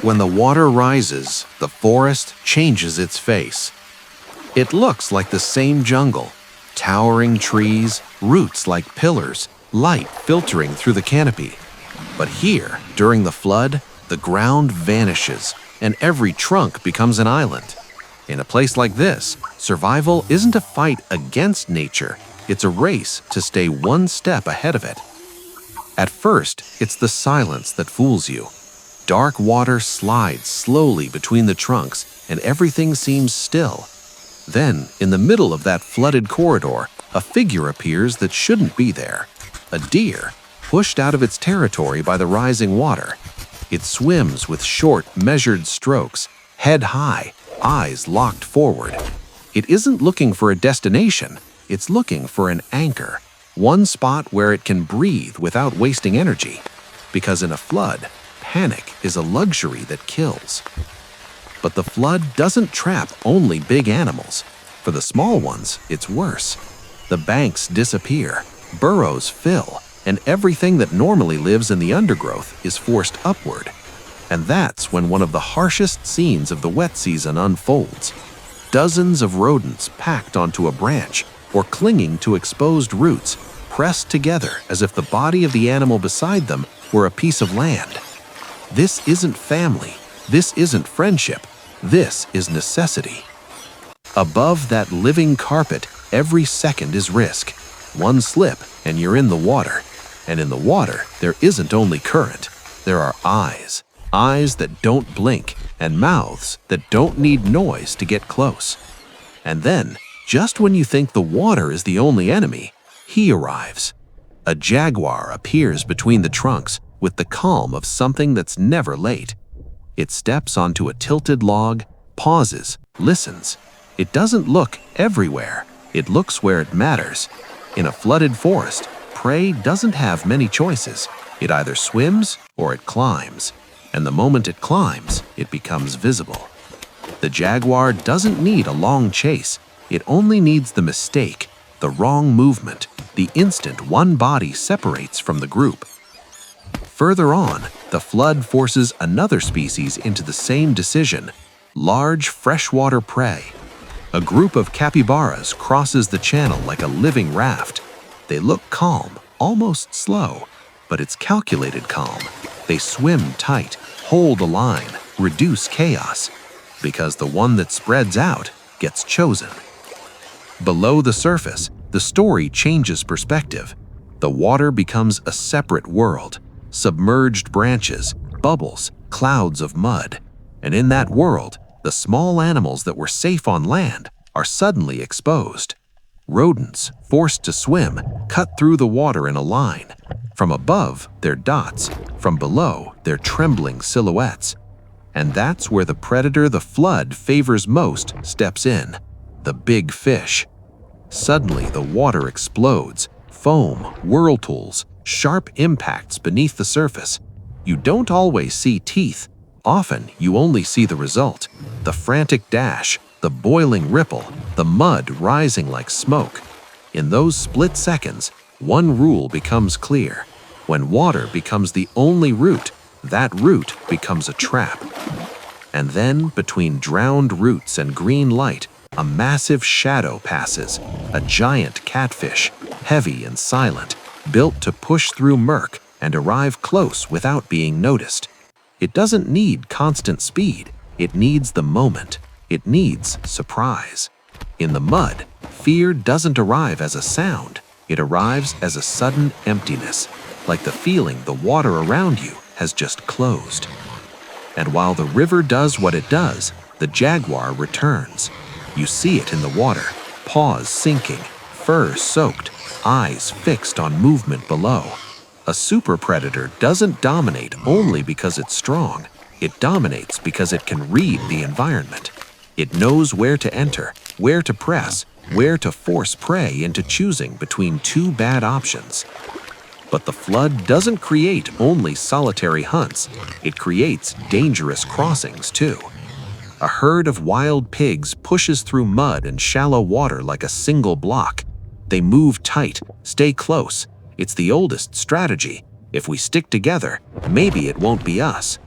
When the water rises, the forest changes its face. It looks like the same jungle, towering trees, roots like pillars, light filtering through the canopy. But here, during the flood, the ground vanishes and every trunk becomes an island. In a place like this, survival isn't a fight against nature, it's a race to stay one step ahead of it. At first, it's the silence that fools you. Dark water slides slowly between the trunks and everything seems still. Then, in the middle of that flooded corridor, a figure appears that shouldn't be there. A deer, pushed out of its territory by the rising water. It swims with short, measured strokes, head high, eyes locked forward. It isn't looking for a destination, it's looking for an anchor, one spot where it can breathe without wasting energy. Because in a flood, panic is a luxury that kills. But the flood doesn't trap only big animals. For the small ones, it's worse. The banks disappear, burrows fill, and everything that normally lives in the undergrowth is forced upward. And that's when one of the harshest scenes of the wet season unfolds. Dozens of rodents packed onto a branch or clinging to exposed roots, pressed together as if the body of the animal beside them were a piece of land. This isn't family, this isn't friendship, this is necessity. Above that living carpet, every second is risk. One slip and you're in the water. And in the water, there isn't only current. There are eyes. Eyes that don't blink, and mouths that don't need noise to get close. And then, just when you think the water is the only enemy, he arrives. A jaguar appears between the trunks with the calm of something that's never late. It steps onto a tilted log, pauses, listens. It doesn't look everywhere. It looks where it matters. In a flooded forest, prey doesn't have many choices. It either swims or it climbs. And the moment it climbs, it becomes visible. The jaguar doesn't need a long chase. It only needs the mistake, the wrong movement, the instant one body separates from the group. Further on, the flood forces another species into the same decision: large freshwater prey. A group of capybaras crosses the channel like a living raft. They look calm, almost slow, but it's calculated calm. They swim tight, hold a line, reduce chaos, because the one that spreads out gets chosen. Below the surface, the story changes perspective. The water becomes a separate world, submerged branches, bubbles, clouds of mud. And in that world, the small animals that were safe on land are suddenly exposed. Rodents, forced to swim, cut through the water in a line. From above, they're dots. From below, they're trembling silhouettes. And that's where the predator the flood favors most steps in: the big fish. Suddenly, the water explodes. Foam, whirlpools, sharp impacts beneath the surface. You don't always see teeth. Often, you only see the result: the frantic dash, the boiling ripple, the mud rising like smoke. In those split seconds, one rule becomes clear. When water becomes the only route, that route becomes a trap. And then, between drowned roots and green light, a massive shadow passes, a giant catfish, heavy and silent, built to push through murk and arrive close without being noticed. It doesn't need constant speed, it needs the moment. It needs surprise. In the mud, fear doesn't arrive as a sound, it arrives as a sudden emptiness, like the feeling the water around you has just closed. And while the river does what it does, the jaguar returns. You see it in the water, paws sinking, fur soaked, eyes fixed on movement below. A super predator doesn't dominate only because it's strong. It dominates because it can read the environment. It knows where to enter, where to press, where to force prey into choosing between two bad options. But the flood doesn't create only solitary hunts, it creates dangerous crossings too. A herd of wild pigs pushes through mud and shallow water like a single block. They move tight, stay close. It's the oldest strategy. If we stick together, maybe it won't be us.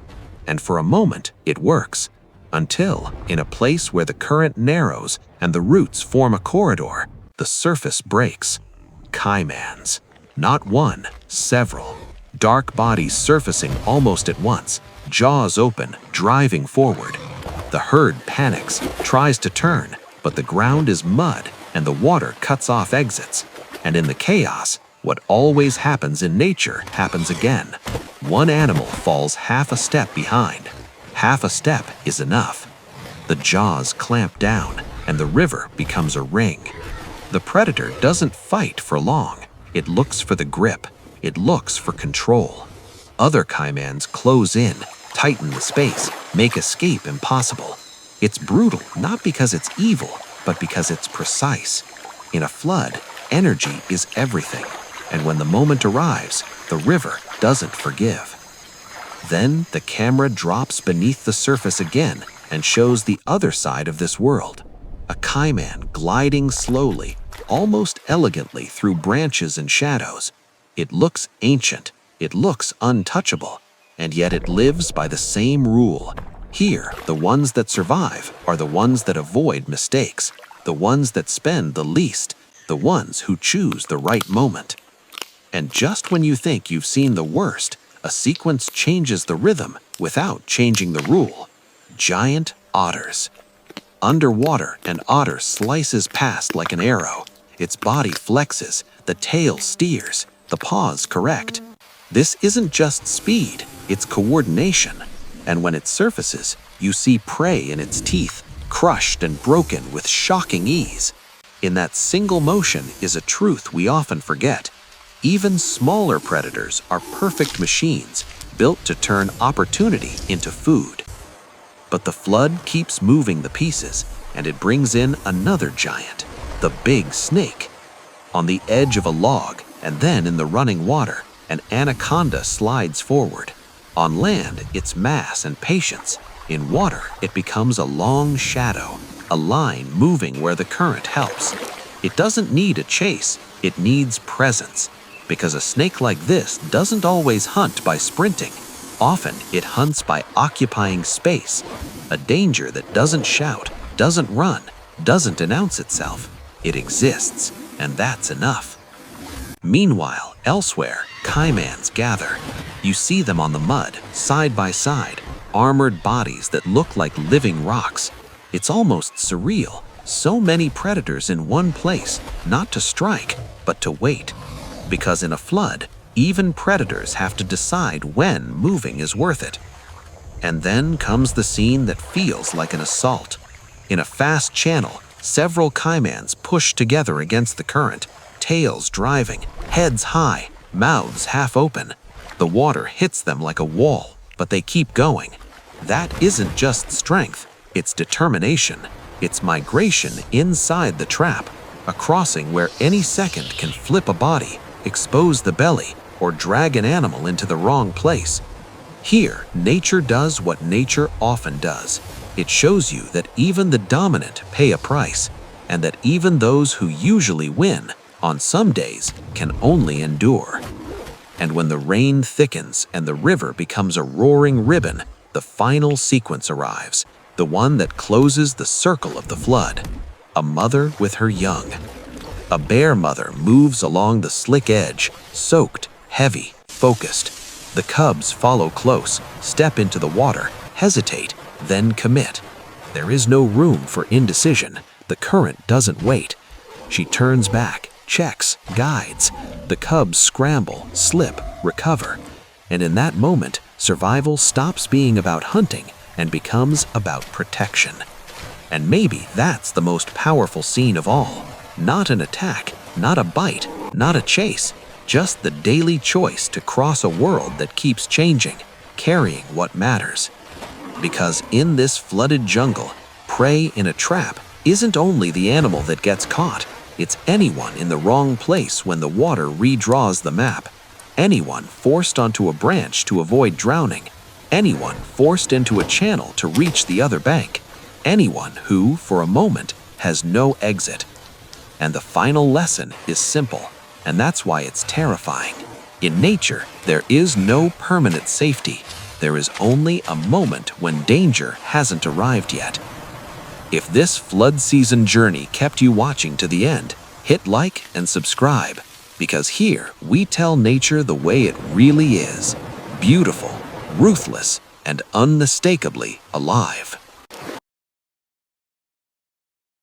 and for a moment it works. Until, in a place where the current narrows and the roots form a corridor, the surface breaks. Caimans. Not one, several. Dark bodies surfacing almost at once, jaws open, driving forward. The herd panics, tries to turn, but the ground is mud and the water cuts off exits. And in the chaos, what always happens in nature happens again. One animal falls half a step behind. Half a step is enough. The jaws clamp down, and the river becomes a ring. The predator doesn't fight for long. It looks for the grip. It looks for control. Other caimans close in, tighten the space, make escape impossible. It's brutal not because it's evil, but because it's precise. In a flood, energy is everything, and when the moment arrives, the river doesn't forgive. Then the camera drops beneath the surface again and shows the other side of this world. A caiman gliding slowly, almost elegantly through branches and shadows. It looks ancient, it looks untouchable, and yet it lives by the same rule. Here, the ones that survive are the ones that avoid mistakes, the ones that spend the least, the ones who choose the right moment. And just when you think you've seen the worst, a sequence changes the rhythm without changing the rule. Giant otters. Underwater, an otter slices past like an arrow. Its body flexes, the tail steers, the paws correct. This isn't just speed, it's coordination. And when it surfaces, you see prey in its teeth, crushed and broken with shocking ease. In that single motion is a truth we often forget. Even smaller predators are perfect machines, built to turn opportunity into food. But the flood keeps moving the pieces, and it brings in another giant, the big snake. On the edge of a log, and then in the running water, an anaconda slides forward. On land, it's mass and patience. In water, it becomes a long shadow, a line moving where the current helps. It doesn't need a chase, it needs presence. Because a snake like this doesn't always hunt by sprinting. Often, it hunts by occupying space. A danger that doesn't shout, doesn't run, doesn't announce itself. It exists, and that's enough. Meanwhile, elsewhere, caimans gather. You see them on the mud, side by side, armored bodies that look like living rocks. It's almost surreal. So many predators in one place, not to strike, but to wait. Because in a flood, even predators have to decide when moving is worth it. And then comes the scene that feels like an assault. In a fast channel, several caimans push together against the current, tails driving, heads high, mouths half open. The water hits them like a wall, but they keep going. That isn't just strength, it's determination. It's migration inside the trap, a crossing where any second can flip a body, expose the belly, or drag an animal into the wrong place. Here, nature does what nature often does. It shows you that even the dominant pay a price, and that even those who usually win, on some days, can only endure. And when the rain thickens and the river becomes a roaring ribbon, the final sequence arrives, the one that closes the circle of the flood. A mother with her young. A bear mother moves along the slick edge, soaked, heavy, focused. The cubs follow close, step into the water, hesitate, then commit. There is no room for indecision. The current doesn't wait. She turns back, checks, guides. The cubs scramble, slip, recover. And in that moment, survival stops being about hunting and becomes about protection. And maybe that's the most powerful scene of all. Not an attack, not a bite, not a chase, just the daily choice to cross a world that keeps changing, carrying what matters. Because in this flooded jungle, prey in a trap isn't only the animal that gets caught, it's anyone in the wrong place when the water redraws the map, anyone forced onto a branch to avoid drowning, anyone forced into a channel to reach the other bank, anyone who, for a moment, has no exit. And the final lesson is simple, and that's why it's terrifying. In nature, there is no permanent safety. there is only a moment when danger hasn't arrived yet. If this flood season journey kept you watching to the end, hit like and subscribe, because here we tell nature the way it really is: beautiful, ruthless, and unmistakably alive.